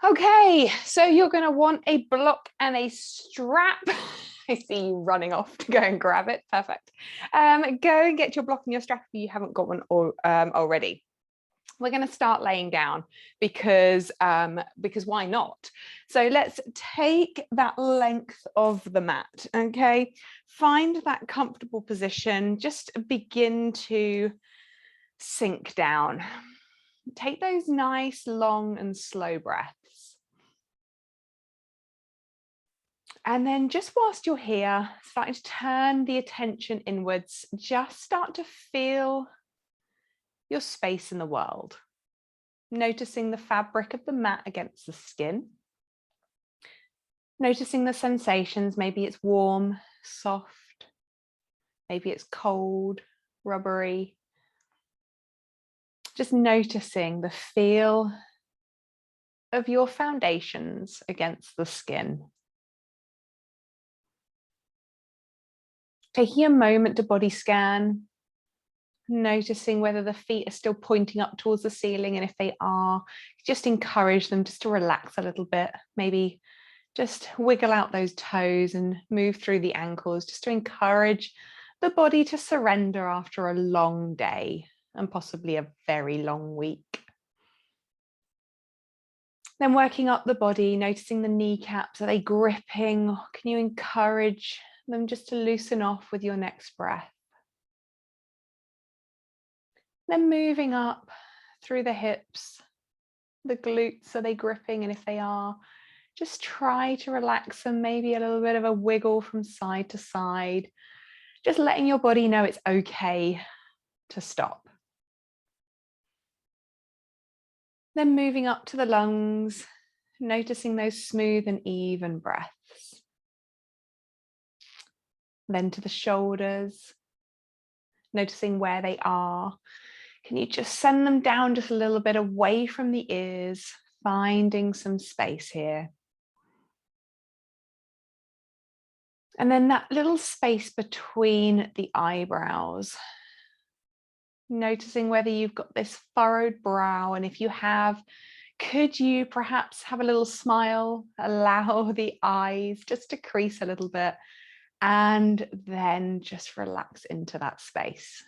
Okay, so you're going to want a block and a strap. I see you running off to go and grab it. Perfect. Go and get your block and your strap if you haven't got one already. We're going to start laying down because why not? So let's take that length of the mat. Okay, find that comfortable position. Just begin to sink down. Take those nice, long and slow breaths. And then just whilst you're here, starting to turn the attention inwards, just start to feel your space in the world. Noticing the fabric of the mat against the skin. Noticing the sensations, maybe it's warm, soft, maybe it's cold, rubbery. Just noticing the feel of your foundations against the skin. Taking a moment to body scan, noticing whether the feet are still pointing up towards the ceiling, and if they are, just encourage them just to relax a little bit. Maybe just wiggle out those toes and move through the ankles, just to encourage the body to surrender after a long day and possibly a very long week. Then working up the body, noticing the kneecaps, are they gripping? Can you encourage them just to loosen off with your next breath? Then moving up through the hips, the glutes, are they gripping? And if they are, just try to relax them, maybe a little bit of a wiggle from side to side, just letting your body know it's okay to stop. Then moving up to the lungs, noticing those smooth and even breaths. Then to the shoulders, noticing where they are. Can you just send them down just a little bit away from the ears, finding some space here. And then that little space between the eyebrows. Noticing whether you've got this furrowed brow, and if you have, could you perhaps have a little smile, allow the eyes just to crease a little bit, and then just relax into that space.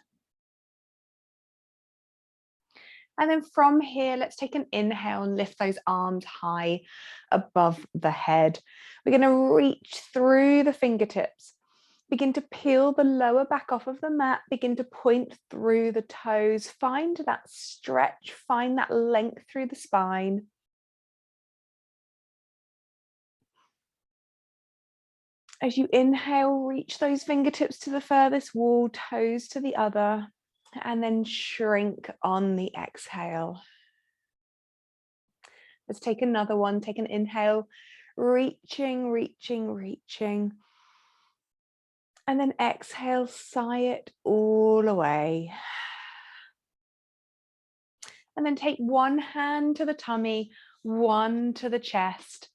And then from here, let's take an inhale and lift those arms high above the head. We're going to reach through the fingertips. Begin to peel the lower back off of the mat. Begin to point through the toes. Find that stretch. Find that length through the spine. As you inhale, reach those fingertips to the furthest wall, toes to the other, and then shrink on the exhale. Let's take another one. Take an inhale, reaching, reaching, reaching. And then exhale, sigh it all away. And then take one hand to the tummy, one to the chest.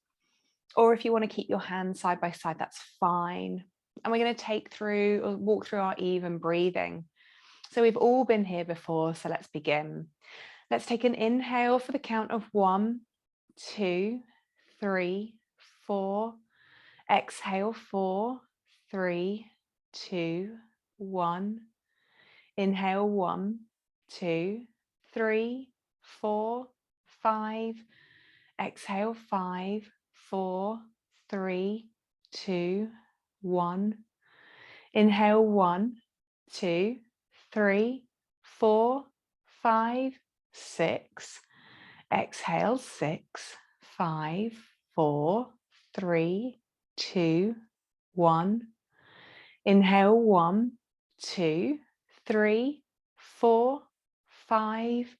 Or if you want to keep your hands side by side, that's fine. And we're going to walk through our even breathing. So we've all been here before, so let's begin. Let's take an inhale for the count of 1, 2, 3, 4. Exhale, 4, 3, 2, 1. Inhale, 1, 2, 3, 4, 5. Exhale, 5, 4, 3, 2, 1. Inhale, 1, 2, 3, 4, 5, 6. Exhale, 6, 5, 4, 3, 2, 1. Inhale, 1, 2, 3, 4, 5.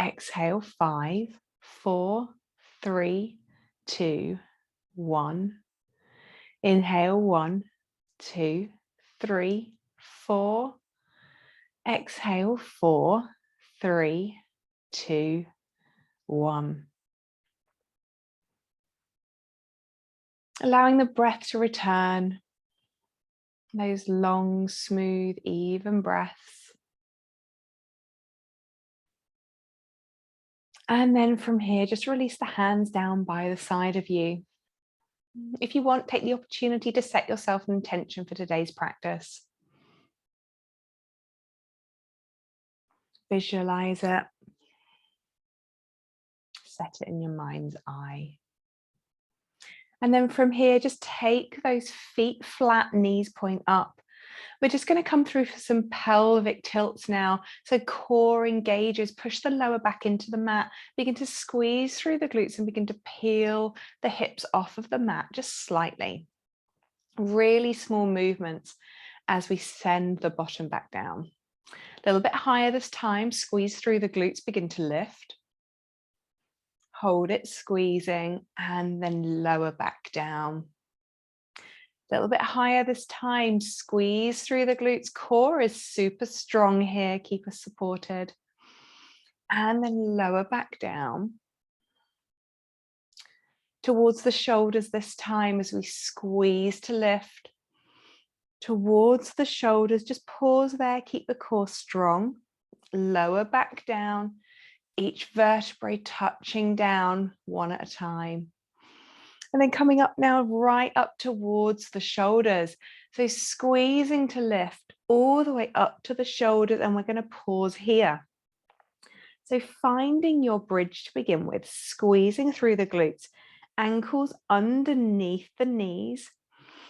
Exhale, 5, 4, 3, 2, 1. Inhale, 1, 2, 3, 4. Exhale, 4, 3, 2, 1. Allowing the breath to return. Those long, smooth, even breaths. And then from here, just release the hands down by the side of you. If you want, take the opportunity to set yourself an intention for today's practice. Visualize it. Set it in your mind's eye. And then from here, just take those feet flat, knees point up. We're just going to come through for some pelvic tilts now. So core engages, push the lower back into the mat, begin to squeeze through the glutes and begin to peel the hips off of the mat just slightly. Really small movements as we send the bottom back down. A little bit higher this time, squeeze through the glutes, begin to lift. Hold it, squeezing, and then lower back down. A little bit higher this time, squeeze through the glutes. Core is super strong here, keep us supported. And then lower back down. Towards the shoulders this time as we squeeze to lift. Towards the shoulders, just pause there, keep the core strong. Lower back down, each vertebrae touching down one at a time. And then coming up now, right up towards the shoulders. So squeezing to lift all the way up to the shoulders, and we're going to pause here. So finding your bridge to begin with, squeezing through the glutes, ankles underneath the knees.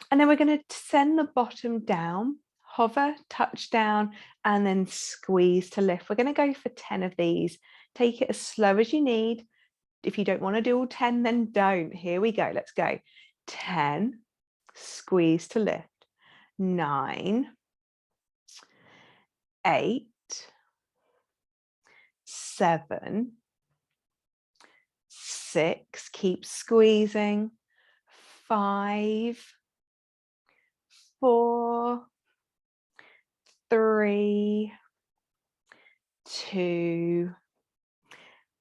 And then we're going to send the bottom down, hover, touch down, and then squeeze to lift. We're going to go for 10 of these. Take it as slow as you need. If you don't want to do all 10, then don't. Here we go. Let's go. 10, squeeze to lift. 9, 8, 7, 6, keep squeezing. 5, 4, 3, 2,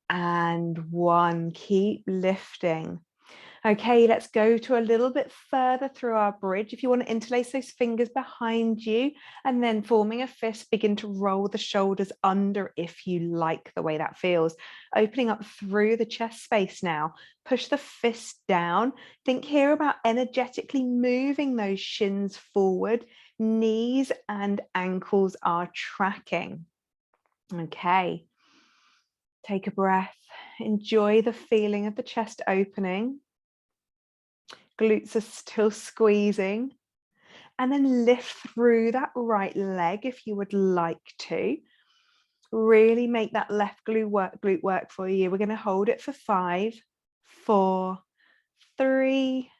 and 1. Keep lifting. Okay, let's go to a little bit further through our bridge. If you want to interlace those fingers behind you and then forming a fist, begin to roll the shoulders under if you like the way that feels. Opening up through the chest space now. Push the fist down. Think here about energetically moving those shins forward. Knees and ankles are tracking. Okay. Take a breath. Enjoy the feeling of the chest opening. Glutes are still squeezing. And then lift through that right leg if you would like to. Really make that left glute work for you. We're going to hold it for 5, 4, 3,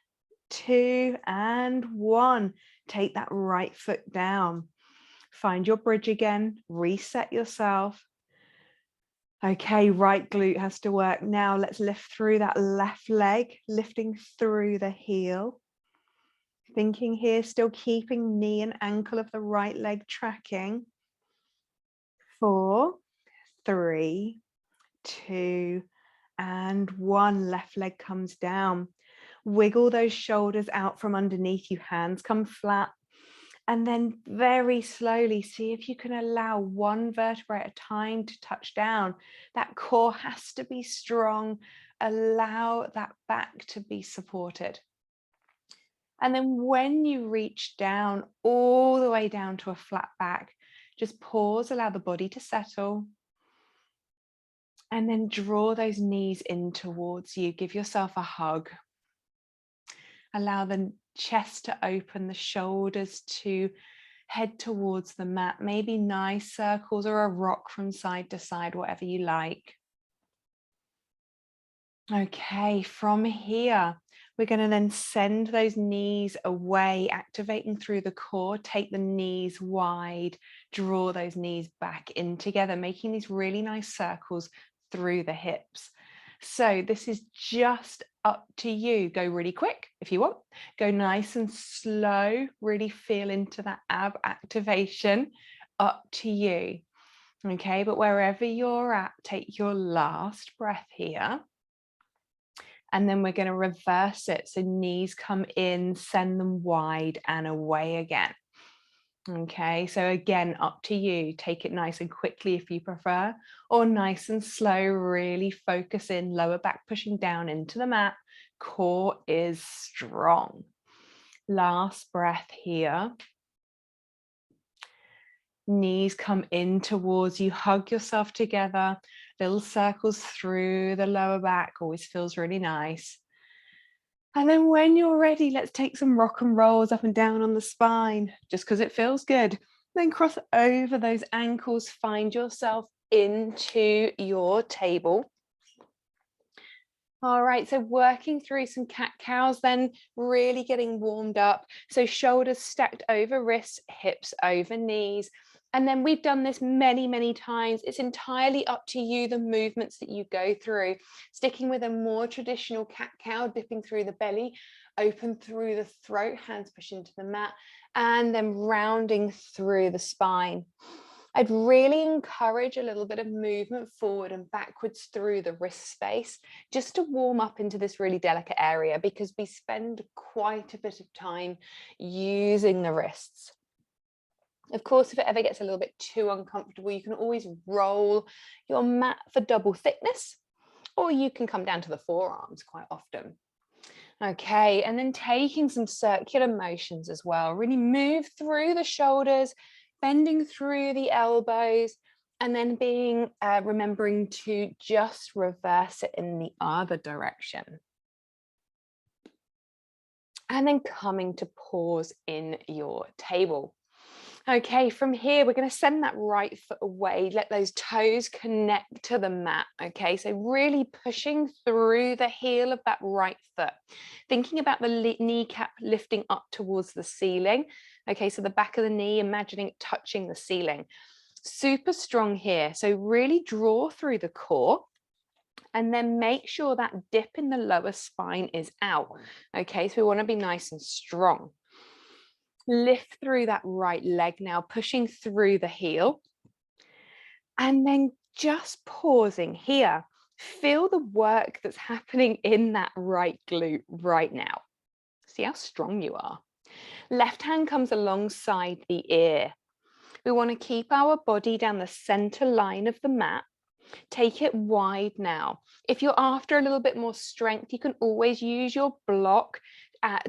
2, and 1. Take that right foot down. Find your bridge again. Reset yourself. Okay, right glute has to work. Now let's lift through that left leg, lifting through the heel. Thinking here, still keeping knee and ankle of the right leg tracking. 4, 3, 2, and 1. Left leg comes down. Wiggle those shoulders out from underneath you. Hands come flat. And then very slowly, see if you can allow one vertebrae at a time to touch down. That core has to be strong. Allow that back to be supported. And then when you reach down, all the way down to a flat back, just pause, allow the body to settle. And then draw those knees in towards you. Give yourself a hug. Allow the chest to open, the shoulders to head towards the mat. Maybe nice circles or a rock from side to side, whatever you like. Okay, from here, we're going to then send those knees away, activating through the core. Take the knees wide, draw those knees back in together, making these really nice circles through the hips. So this is just up to you. Go really quick if you want. Go nice and slow. Really feel into that ab activation. Up to you. Okay, but wherever you're at, take your last breath here. And then we're going to reverse it. So knees come in, send them wide and away again. Okay, so again, up to you. Take it nice and quickly if you prefer, or nice and slow. Really focus in, lower back pushing down into the mat. Core is strong. Last breath here. Knees come in towards you, hug yourself together. Little circles through the lower back, always feels really nice. And then when you're ready, let's take some rock and rolls up and down on the spine, just because it feels good. Then cross over those ankles, find yourself into your table. All right, so working through some cat-cows, then really getting warmed up. So shoulders stacked over wrists, hips over knees. And then we've done this many, many times. It's entirely up to you, the movements that you go through. Sticking with a more traditional cat-cow, dipping through the belly, open through the throat, hands push into the mat, and then rounding through the spine. I'd really encourage a little bit of movement forward and backwards through the wrist space, just to warm up into this really delicate area, because we spend quite a bit of time using the wrists. Of course, if it ever gets a little bit too uncomfortable, you can always roll your mat for double thickness, or you can come down to the forearms quite often. Okay, and then taking some circular motions as well. Really move through the shoulders, bending through the elbows, and then remembering to just reverse it in the other direction. And then coming to pause in your table. Okay, from here, we're going to send that right foot away. Let those toes connect to the mat. Okay, so really pushing through the heel of that right foot. Thinking about the kneecap lifting up towards the ceiling. Okay, so the back of the knee, imagining it touching the ceiling. Super strong here. So really draw through the core. And then make sure that dip in the lower spine is out. Okay, so we want to be nice and strong. Lift through that right leg now, pushing through the heel. And then just pausing here. Feel the work that's happening in that right glute right now. See how strong you are. Left hand comes alongside the ear. We want to keep our body down the center line of the mat. Take it wide now. If you're after a little bit more strength, you can always use your block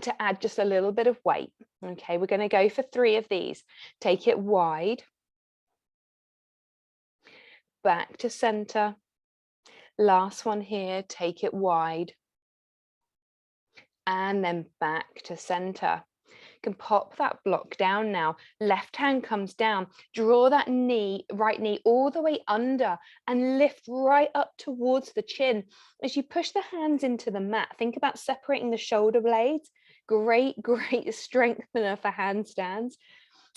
to add just a little bit of weight. Okay, we're going to go for 3 of these. Take it wide. Back to center. Last one here, take it wide. And then back to center. You can pop that block down now. Left hand comes down. Draw that knee, right knee, all the way under and lift right up towards the chin. As you push the hands into the mat, think about separating the shoulder blades. Great, great strengthener for handstands.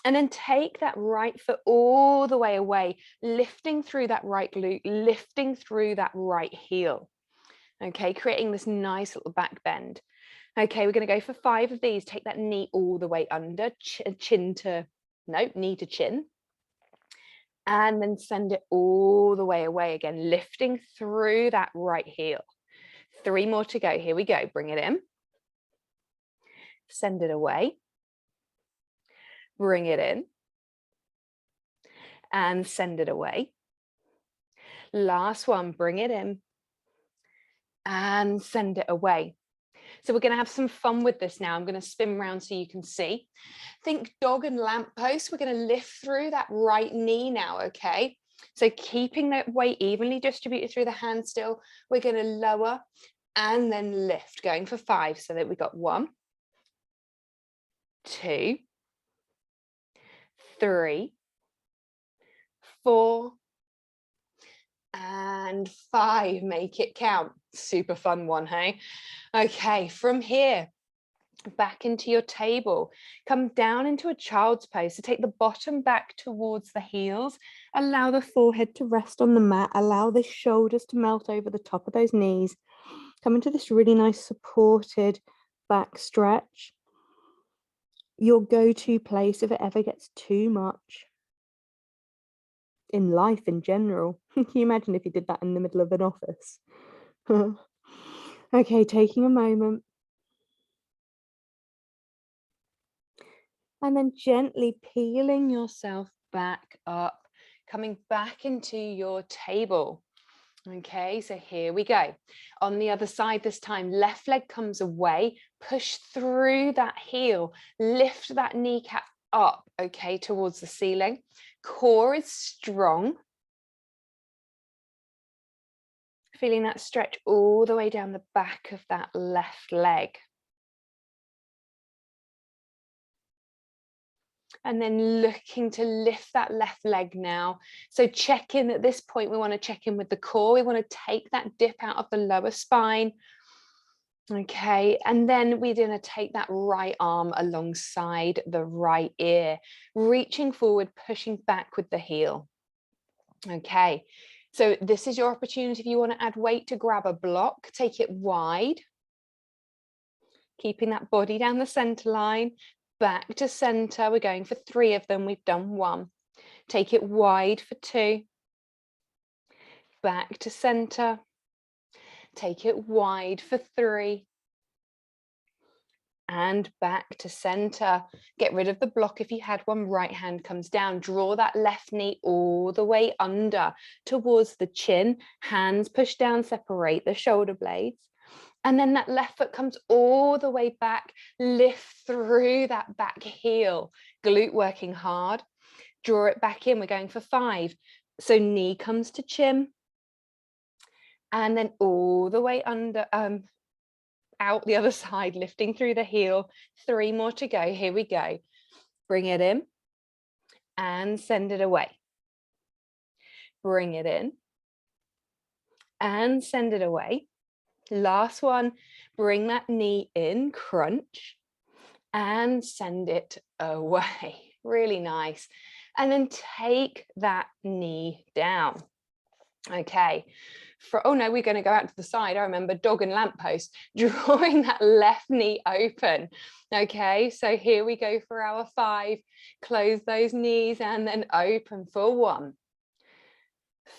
And then take that right foot all the way away, lifting through that right glute, lifting through that right heel. Okay, creating this nice little back bend. Okay, we're going to go for 5 of these. Take that knee all the way under, knee to chin. And then send it all the way away again, lifting through that right heel. 3 more to go. Here we go. Bring it in. Send it away. Bring it in. And send it away. Last one, bring it in. And send it away. So we're going to have some fun with this now. I'm going to spin around so you can see. Think dog and lamppost. We're going to lift through that right knee now, okay? So keeping that weight evenly distributed through the hand still, we're going to lower and then lift, going for 5. So that we got 1, 2, 3, 4, and 5. Make it count. Super fun one, hey? Okay, from here, back into your table. Come down into a child's pose. So take the bottom back towards the heels. Allow the forehead to rest on the mat. Allow the shoulders to melt over the top of those knees. Come into this really nice supported back stretch. Your go-to place if it ever gets too much. In life in general. Can you imagine if you did that in the middle of an office? Okay, taking a moment. And then gently peeling yourself back up, coming back into your table. Okay, so here we go. On the other side this time, left leg comes away, push through that heel, lift that kneecap up, okay, towards the ceiling. Core is strong. Feeling that stretch all the way down the back of that left leg. And then looking to lift that left leg now. So check in at this point, we want to check in with the core. We want to take that dip out of the lower spine. Okay, and then we're going to take that right arm alongside the right ear, reaching forward, pushing back with the heel. Okay, so this is your opportunity. If you want to add weight to grab a block, take it wide, keeping that body down the center line, back to center. We're going for 3 of them. We've done 1. Take it wide for 2. Back to center. Take it wide for 3. And back to center. Get rid of the block if you had one. Right hand comes down. Draw that left knee all the way under towards the chin. Hands push down, separate the shoulder blades. And then that left foot comes all the way back. Lift through that back heel. Glute working hard. Draw it back in. We're going for 5. So knee comes to chin. And then all the way under, out the other side, lifting through the heel. 3 more to go. Here we go. Bring it in and send it away. Bring it in and send it away. Last one, bring that knee in, crunch, and send it away. Really nice. And then take that knee down. Okay. Oh no, we're going to go out to the side. I remember dog and lamppost, drawing that left knee open. Okay, so here we go for our 5. Close those knees and then open for 1,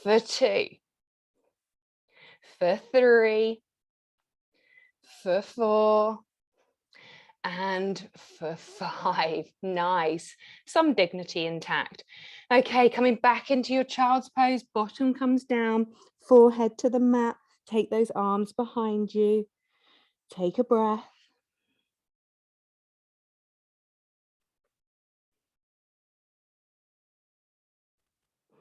for 2, for 3, for 4, and for 5. Nice. Some dignity intact. Okay, coming back into your child's pose, bottom comes down, forehead to the mat. Take those arms behind you. Take a breath.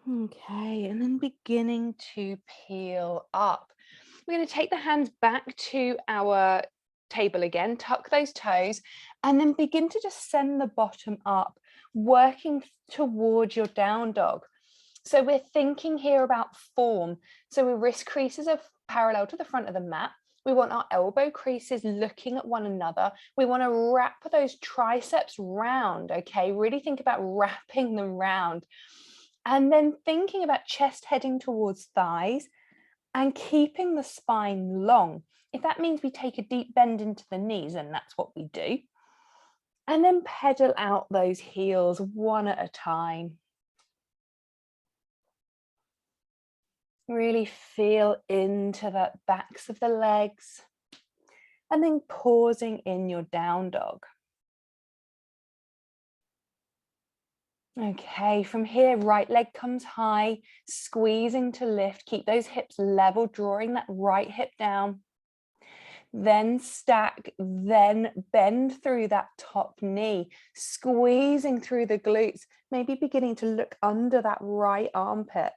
Okay, and then beginning to peel up. We're going to take the hands back to our table again, tuck those toes, and then begin to just send the bottom up, working towards your down dog. So we're thinking here about form. So our wrist creases are parallel to the front of the mat. We want our elbow creases looking at one another. We want to wrap those triceps round, okay? Really think about wrapping them round. And then thinking about chest heading towards thighs and keeping the spine long. If that means we take a deep bend into the knees, and that's what we do. And then pedal out those heels one at a time. Really feel into the backs of the legs. And then pausing in your down dog. Okay, from here, right leg comes high, squeezing to lift. Keep those hips level, drawing that right hip down. Then stack, then bend through that top knee, squeezing through the glutes, maybe beginning to look under that right armpit.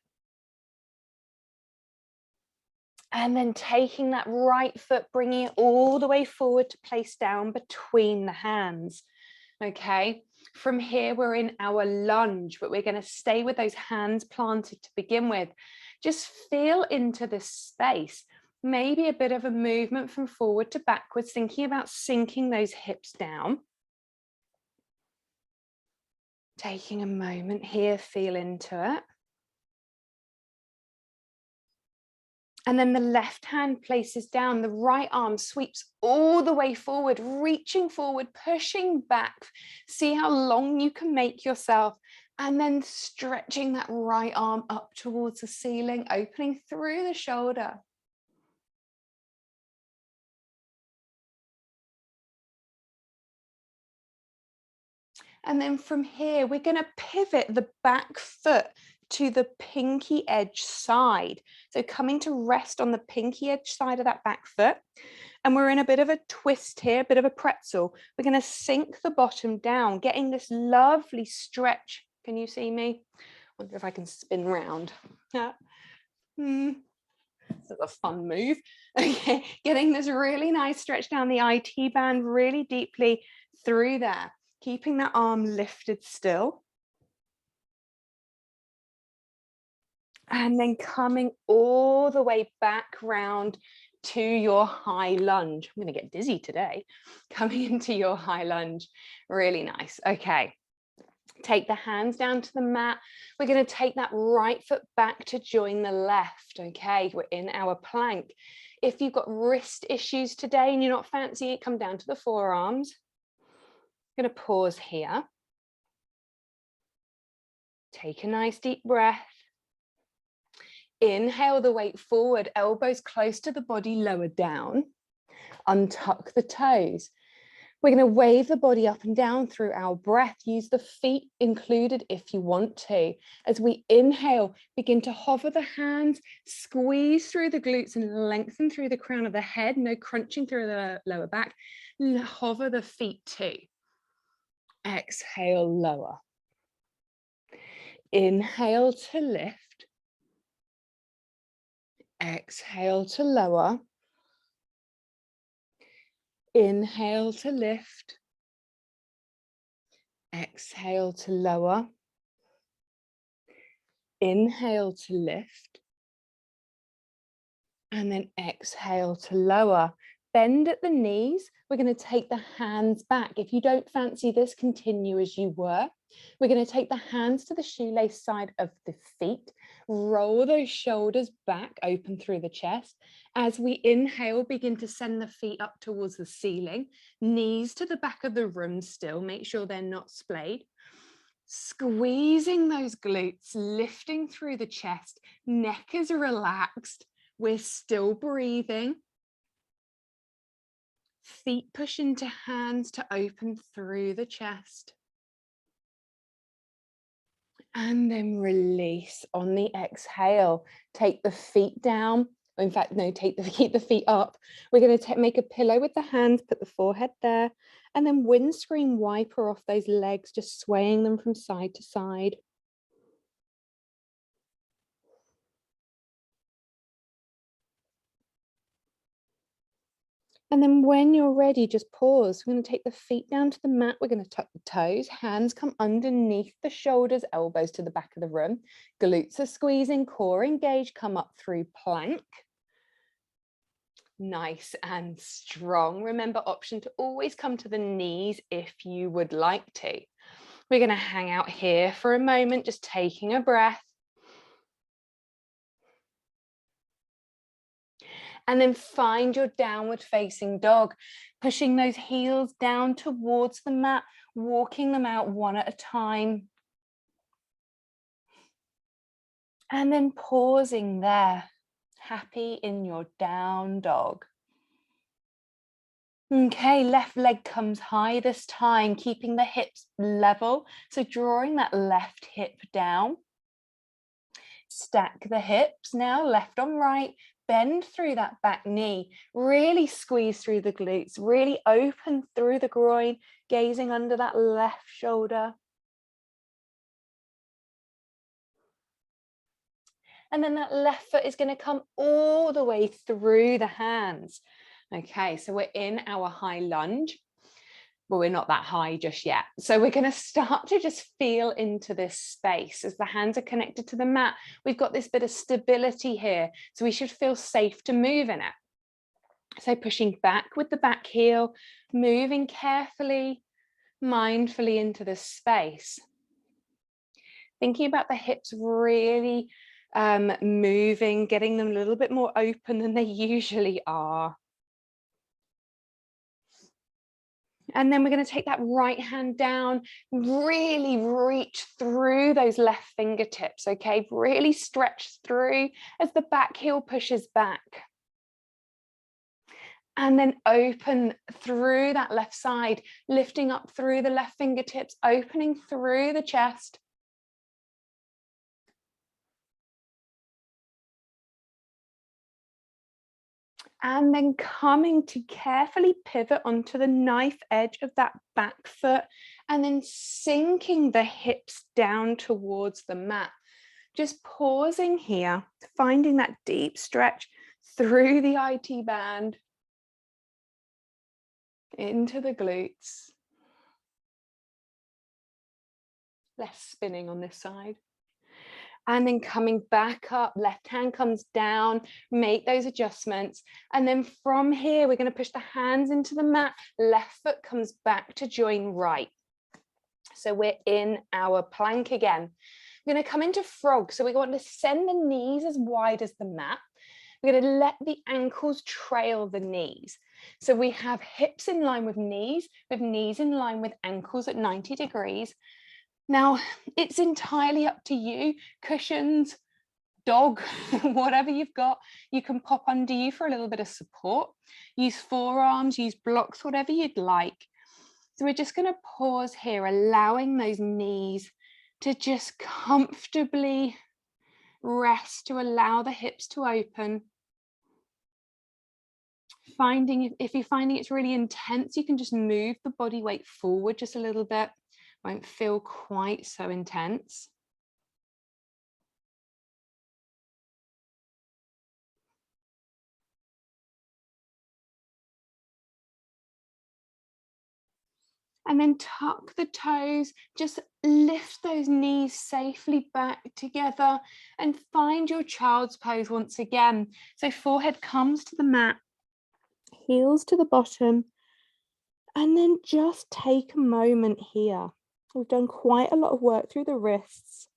And then taking that right foot, bringing it all the way forward to place down between the hands. Okay, from here, we're in our lunge, but we're going to stay with those hands planted to begin with. Just feel into this space. Maybe a bit of a movement from forward to backwards, thinking about sinking those hips down. Taking a moment here, feel into it. And then the left hand places down, the right arm sweeps all the way forward, reaching forward, pushing back. See how long you can make yourself. And then stretching that right arm up towards the ceiling, opening through the shoulder. And then from here, we're going to pivot the back foot to the pinky edge side. So coming to rest on the pinky edge side of that back foot. And we're in a bit of a twist here, a bit of a pretzel. We're going to sink the bottom down, getting this lovely stretch. Can you see me? I wonder if I can spin round. This is a fun move. Okay, getting this really nice stretch down the IT band really deeply through there, keeping that arm lifted still. And then coming all the way back round to your high lunge. I'm going to get dizzy today. Coming into your high lunge. Really nice. Okay. Take the hands down to the mat. We're going to take that right foot back to join the left. Okay, we're in our plank. If you've got wrist issues today and you're not fancying it, come down to the forearms. I'm going to pause here. Take a nice deep breath. Inhale the weight forward, elbows close to the body, lower down. Untuck the toes. We're going to wave the body up and down through our breath. Use the feet included if you want to. As we inhale, begin to hover the hands, squeeze through the glutes and lengthen through the crown of the head. No crunching through the lower back. Hover the feet too. Exhale, lower. Inhale to lift. Exhale to lower. Inhale to lift. Exhale to lower. Inhale to lift. And then exhale to lower. Bend at the knees. We're going to take the hands back. If you don't fancy this, continue as you were. We're going to take the hands to the shoelace side of the feet. Roll those shoulders back, open through the chest. As we inhale, begin to send the feet up towards the ceiling. Knees to the back of the room still. Make sure they're not splayed. Squeezing those glutes, lifting through the chest. Neck is relaxed. We're still breathing. Feet push into hands to open through the chest. And then release on the exhale. Take the feet down. In fact, no, keep the feet up. We're going to make a pillow with the hands, put the forehead there, and then windscreen wiper off those legs, just swaying them from side to side. And then when you're ready, just pause. We're going to take the feet down to the mat. We're going to tuck the toes. Hands come underneath the shoulders, elbows to the back of the room. Glutes are squeezing, core engaged, come up through plank. Nice and strong. Remember, option to always come to the knees if you would like to. We're going to hang out here for a moment, just taking a breath. And then find your downward facing dog, pushing those heels down towards the mat, walking them out one at a time. And then pausing there, happy in your down dog. Okay, left leg comes high this time, keeping the hips level. So drawing that left hip down. Stack the hips now, left on right. Bend through that back knee, really squeeze through the glutes, really open through the groin, gazing under that left shoulder. And then that left foot is going to come all the way through the hands. Okay, so we're in our high lunge. But we're not that high just yet. So we're going to start to just feel into this space as the hands are connected to the mat. We've got this bit of stability here, so we should feel safe to move in it. So pushing back with the back heel, moving carefully, mindfully into this space. Thinking about the hips really moving, getting them a little bit more open than they usually are. And then we're going to take that right hand down, really reach through those left fingertips, okay? Really stretch through as the back heel pushes back. And then open through that left side, lifting up through the left fingertips, opening through the chest. And then coming to carefully pivot onto the knife edge of that back foot, and then sinking the hips down towards the mat. Just pausing here, finding that deep stretch through the IT band, into the glutes. Less spinning on this side. And then coming back up, left hand comes down, make those adjustments. And then from here, we're going to push the hands into the mat. Left foot comes back to join right. So we're in our plank again. We're going to come into frog. So we want to send the knees as wide as the mat. We're going to let the ankles trail the knees. So we have hips in line with knees in line with ankles at 90 degrees. Now, it's entirely up to you. Cushions, dog, whatever you've got, you can pop under you for a little bit of support. Use forearms, use blocks, whatever you'd like. So we're just going to pause here, allowing those knees to just comfortably rest, to allow the hips to open. If you're finding it's really intense, you can just move the body weight forward just a little bit. Won't feel quite so intense. And then tuck the toes, just lift those knees safely back together and find your child's pose once again. So forehead comes to the mat, heels to the bottom, and then just take a moment here. We've done quite a lot of work through the wrists,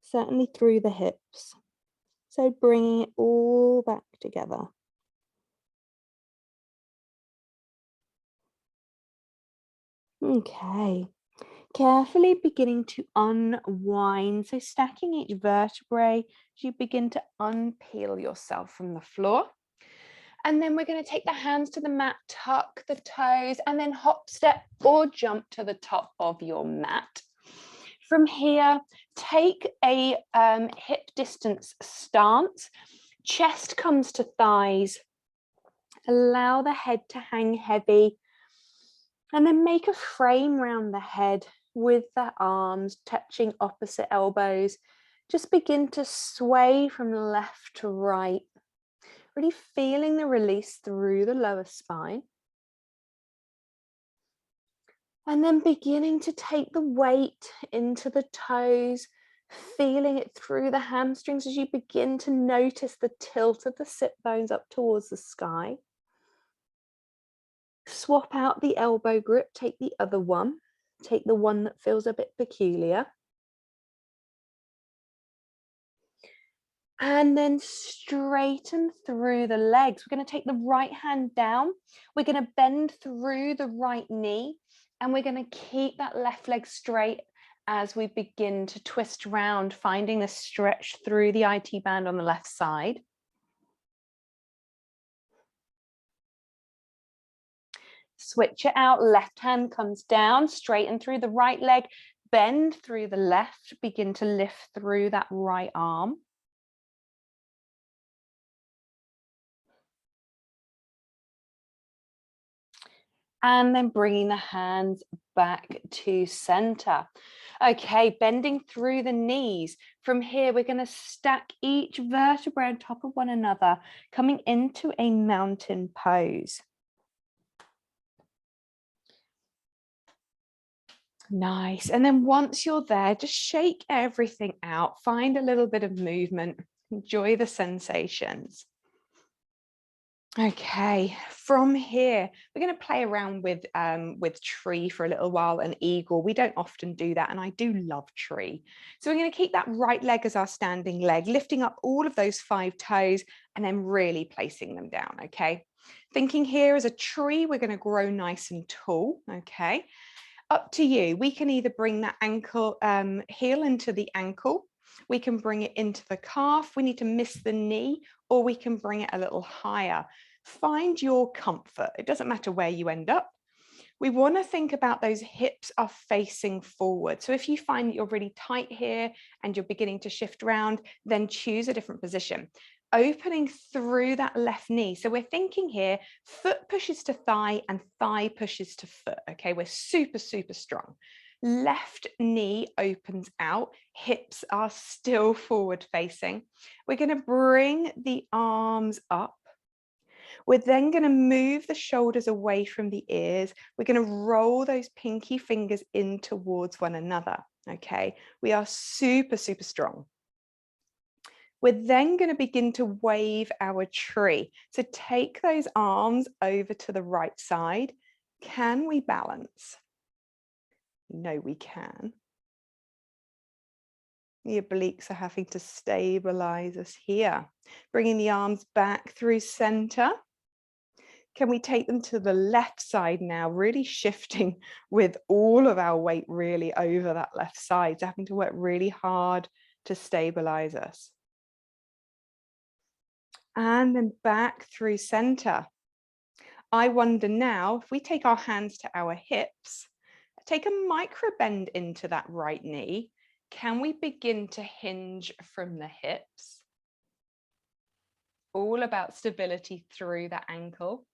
certainly through the hips. So bringing it all back together. Okay, carefully beginning to unwind. So stacking each vertebrae as you begin to unpeel yourself from the floor. And then we're going to take the hands to the mat, tuck the toes, and then hop, step, or jump to the top of your mat. From here, take a hip distance stance. Chest comes to thighs. Allow the head to hang heavy. And then make a frame round the head with the arms touching opposite elbows. Just begin to sway from left to right. Really feeling the release through the lower spine. And then beginning to take the weight into the toes, feeling it through the hamstrings as you begin to notice the tilt of the sit bones up towards the sky. Swap out the elbow grip, take the other one. Take the one that feels a bit peculiar. And then straighten through the legs. We're going to take the right hand down. We're going to bend through the right knee. And we're going to keep that left leg straight as we begin to twist round, finding the stretch through the IT band on the left side. Switch it out. Left hand comes down, straighten through the right leg, bend through the left, begin to lift through that right arm. And then bringing the hands back to center. Okay, bending through the knees. From here, we're going to stack each vertebra on top of one another, coming into a mountain pose. Nice. And then once you're there, just shake everything out. Find a little bit of movement. Enjoy the sensations. Okay, from here, we're going to play around with tree for a little while and eagle. We don't often do that, and I do love tree. So we're going to keep that right leg as our standing leg, lifting up all of those 5 toes and then really placing them down, okay? Thinking here as a tree, we're going to grow nice and tall, okay? Up to you. We can either bring that ankle, heel into the ankle. We can bring it into the calf. We need to miss the knee, or we can bring it a little higher. Find your comfort. It doesn't matter where you end up. We want to think about those hips are facing forward. So if you find that you're really tight here and you're beginning to shift around, then choose a different position. Opening through that left knee. So we're thinking here, foot pushes to thigh and thigh pushes to foot. Okay, we're super, super strong. Left knee opens out, hips are still forward facing. We're going to bring the arms up. We're then going to move the shoulders away from the ears. We're going to roll those pinky fingers in towards one another. Okay, we are super, super strong. We're then going to begin to wave our tree. So take those arms over to the right side. Can we balance? No, we can. The obliques are having to stabilize us here. Bringing the arms back through center. Can we take them to the left side now, really shifting with all of our weight really over that left side, so having to work really hard to stabilize us. And then back through center. I wonder now, if we take our hands to our hips, take a micro bend into that right knee, can we begin to hinge from the hips? All about stability through the ankle.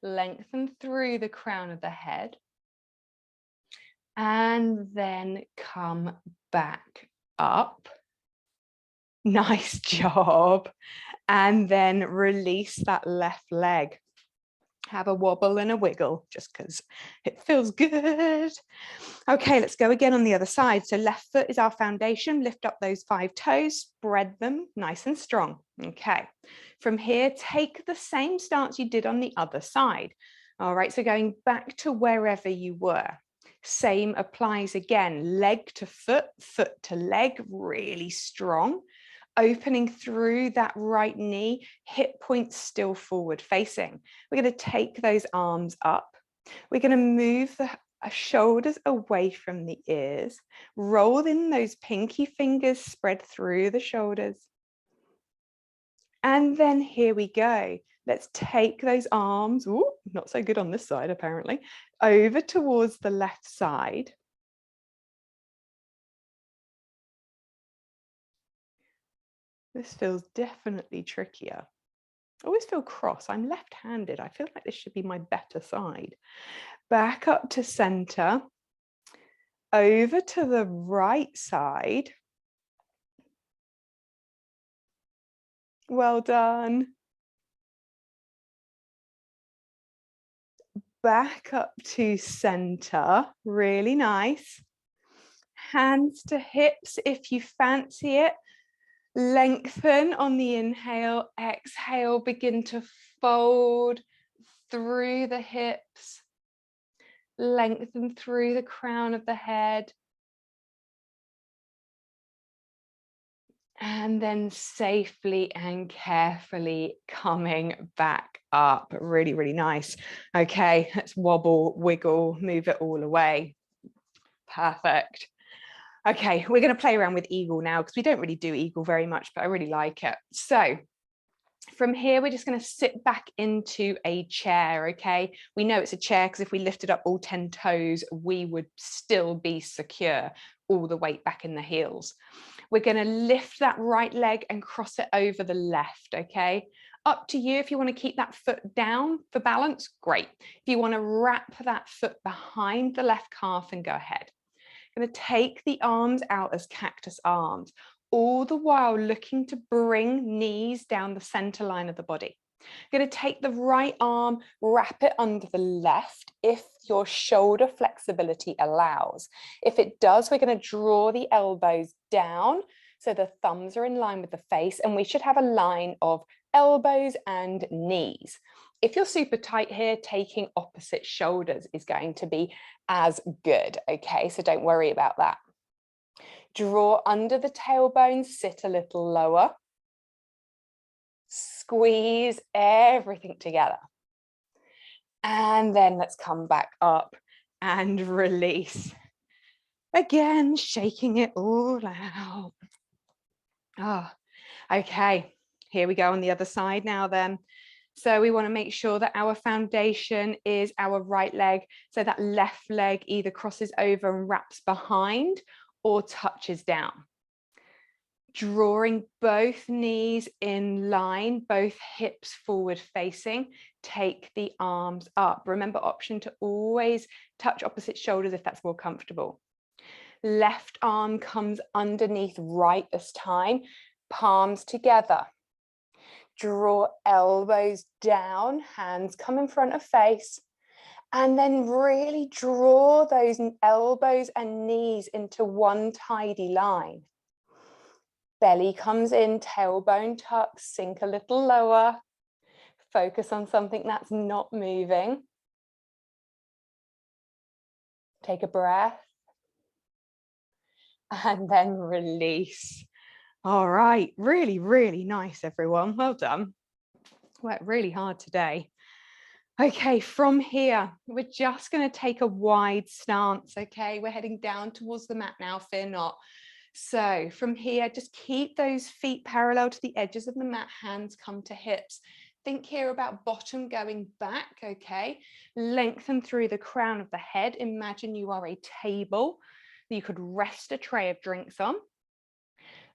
Lengthen through the crown of the head. And then come back up. Nice job. And then release that left leg. Have a wobble and a wiggle just because it feels good. Okay, let's go again on the other side. So left foot is our foundation. Lift up those 5 toes, spread them nice and strong. Okay, from here, take the same stance you did on the other side. All right, so going back to wherever you were. Same applies again, leg to foot, foot to leg, really strong. Opening through that right knee, hip points still forward facing. We're going to take those arms up. We're going to move the shoulders away from the ears. Roll in those pinky fingers, spread through the shoulders. And then here we go. Let's take those arms, ooh, not so good on this side apparently, over towards the left side. This feels definitely trickier. I always feel cross. I'm left-handed. I feel like this should be my better side. Back up to center, over to the right side. Well done. Back up to center, really nice. Hands to hips if you fancy it. Lengthen on the inhale, exhale, begin to fold through the hips. Lengthen through the crown of the head. And then safely and carefully coming back up. Really, really nice. Okay, let's wobble, wiggle, move it all away. Perfect. Okay, we're going to play around with eagle now because we don't really do eagle very much, but I really like it. So from here, we're just going to sit back into a chair, okay? We know it's a chair because if we lifted up all 10 toes, we would still be secure, all the weight back in the heels. We're going to lift that right leg and cross it over the left, okay? Up to you. If you want to keep that foot down for balance, great. If you want to wrap that foot behind the left calf, then go ahead. I'm going to take the arms out as cactus arms, all the while looking to bring knees down the center line of the body. I'm going to take the right arm, wrap it under the left if your shoulder flexibility allows. If it does, we're going to draw the elbows down so the thumbs are in line with the face, and we should have a line of elbows and knees. If you're super tight here, taking opposite shoulders is going to be as good, okay? So don't worry about that. Draw under the tailbone, sit a little lower. Squeeze everything together. And then let's come back up and release. Again, shaking it all out. Oh, okay, here we go on the other side now then. So we want to make sure that our foundation is our right leg. So that left leg either crosses over and wraps behind or touches down. Drawing both knees in line, both hips forward facing, take the arms up. Remember, option to always touch opposite shoulders if that's more comfortable. Left arm comes underneath right this time, palms together. Draw elbows down, hands come in front of face, and then really draw those elbows and knees into one tidy line. Belly comes in, tailbone tucks, sink a little lower. Focus on something that's not moving. Take a breath. And then release. All right, really, really nice, everyone. Well done. Worked really hard today. Okay, from here, we're just going to take a wide stance. Okay, we're heading down towards the mat now, fear not. So from here, just keep those feet parallel to the edges of the mat, hands come to hips. Think here about bottom going back, okay? Lengthen through the crown of the head. Imagine you are a table that you could rest a tray of drinks on.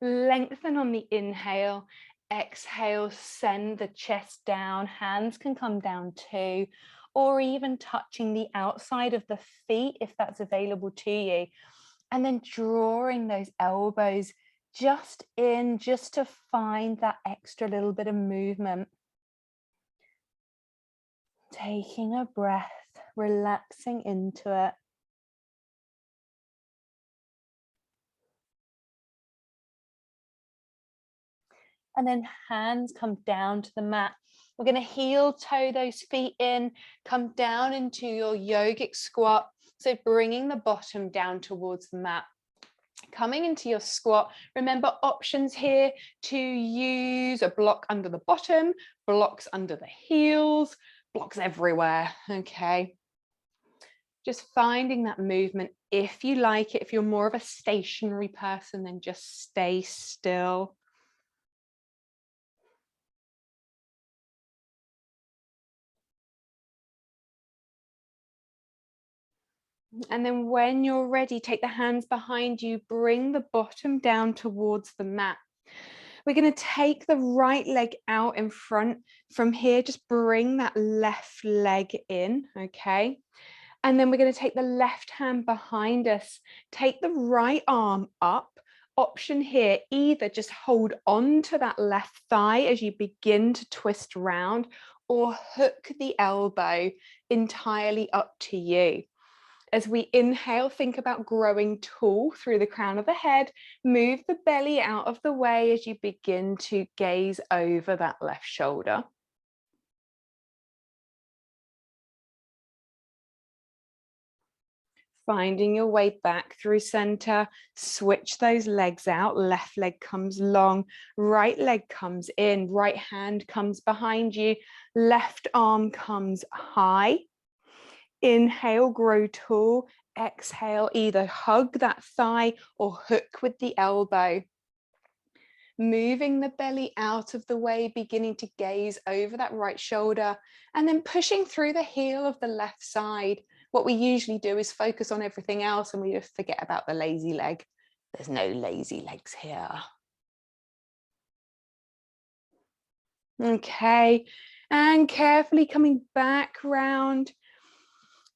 Lengthen on the inhale. Exhale, send the chest down. Hands can come down too, or even touching the outside of the feet if that's available to you. And then drawing those elbows just in, just to find that extra little bit of movement. Taking a breath, relaxing into it. And then hands come down to the mat. We're going to heel toe those feet in, come down into your yogic squat. So bringing the bottom down towards the mat. Coming into your squat, remember options here to use a block under the bottom, blocks under the heels, blocks everywhere, okay? Just finding that movement if you like it. If you're more of a stationary person, then just stay still. And then when you're ready, take the hands behind you, bring the bottom down towards the mat. We're going to take the right leg out in front. From here, just bring that left leg in, okay? And then we're going to take the left hand behind us, take the right arm up. Option here, either just hold on to that left thigh as you begin to twist round, or hook the elbow, entirely up to you. As we inhale, think about growing tall through the crown of the head. Move the belly out of the way as you begin to gaze over that left shoulder. Finding your way back through center, switch those legs out. Left leg comes long, right leg comes in, right hand comes behind you, left arm comes high. Inhale, grow tall. Exhale, either hug that thigh or hook with the elbow. Moving the belly out of the way, beginning to gaze over that right shoulder, and then pushing through the heel of the left side. What we usually do is focus on everything else and we just forget about the lazy leg. There's no lazy legs here. Okay, and carefully coming back round.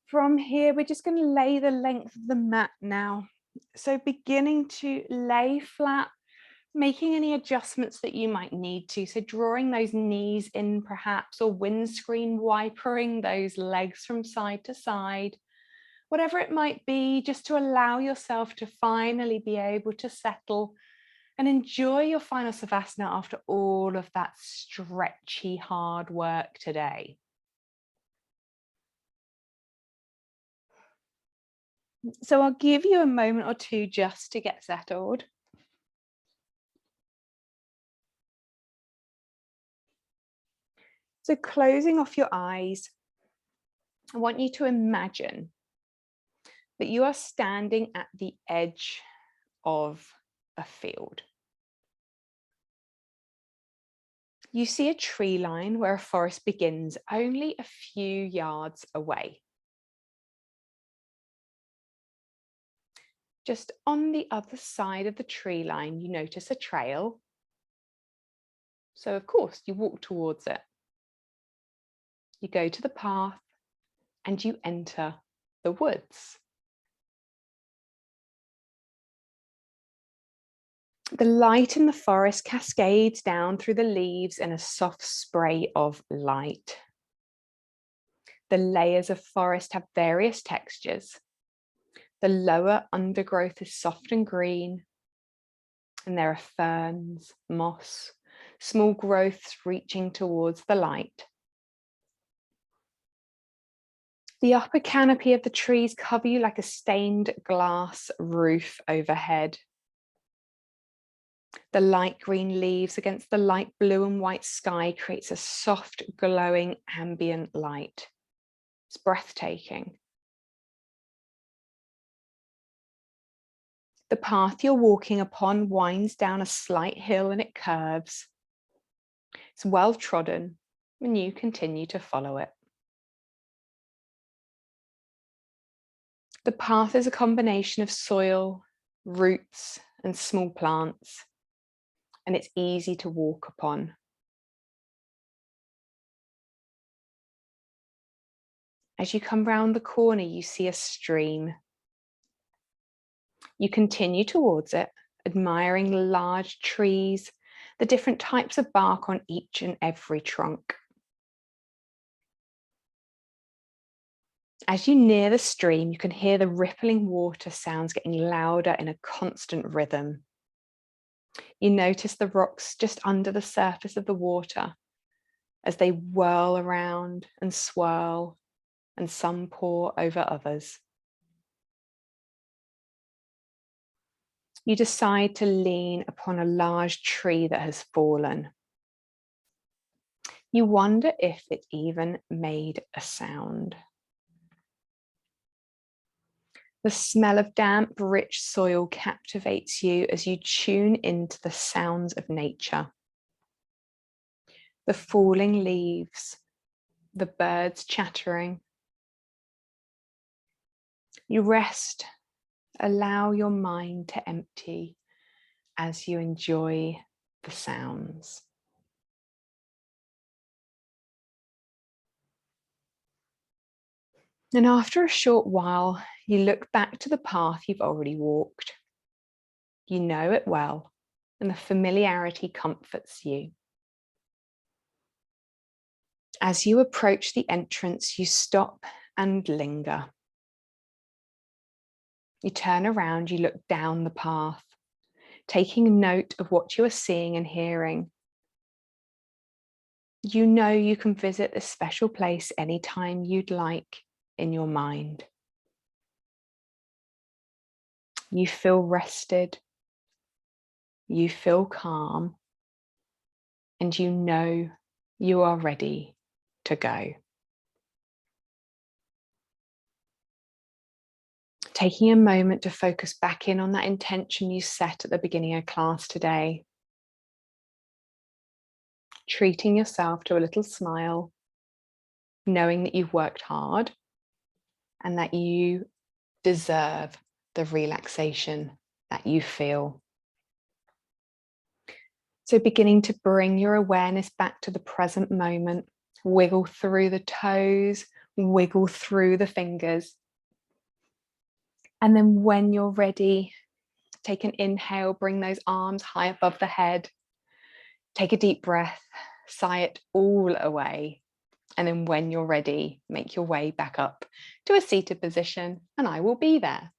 From here, we're just going to lay the length of the mat now. So beginning to lay flat, making any adjustments that you might need to. So drawing those knees in perhaps, or windscreen wipering those legs from side to side. Whatever it might be, just to allow yourself to finally be able to settle and enjoy your final Savasana after all of that stretchy hard work today. So I'll give you a moment or two just to get settled. So closing off your eyes, I want you to imagine that you are standing at the edge of a field. You see a tree line where a forest begins only a few yards away. Just on the other side of the tree line, you notice a trail. So of course, you walk towards it. You go to the path and you enter the woods. The light in the forest cascades down through the leaves in a soft spray of light. The layers of forest have various textures. The lower undergrowth is soft and green, and there are ferns, moss, small growths reaching towards the light. The upper canopy of the trees cover you like a stained glass roof overhead. The light green leaves against the light blue and white sky creates a soft, glowing ambient light. It's breathtaking. The path you're walking upon winds down a slight hill and it curves. It's well trodden and you continue to follow it. The path is a combination of soil, roots, and small plants, and it's easy to walk upon. As you come round the corner, you see a stream. You continue towards it, admiring the large trees, the different types of bark on each and every trunk. As you near the stream, you can hear the rippling water sounds getting louder in a constant rhythm. You notice the rocks just under the surface of the water as they whirl around and swirl, and some pour over others. You decide to lean upon a large tree that has fallen. You wonder if it even made a sound. The smell of damp, rich soil captivates you as you tune into the sounds of nature. The falling leaves, the birds chattering. You rest, allow your mind to empty as you enjoy the sounds. And after a short while, you look back to the path you've already walked. You know it well, and the familiarity comforts you. As you approach the entrance, you stop and linger. You turn around, you look down the path, taking note of what you are seeing and hearing. You know you can visit this special place anytime you'd like in your mind. You feel rested, you feel calm, and you know you are ready to go. Taking a moment to focus back in on that intention you set at the beginning of class today. Treating yourself to a little smile, knowing that you've worked hard and that you deserve the relaxation that you feel. So beginning to bring your awareness back to the present moment, wiggle through the toes, wiggle through the fingers. And then when you're ready, take an inhale, bring those arms high above the head. Take a deep breath, sigh it all away. And then when you're ready, make your way back up to a seated position and I will be there.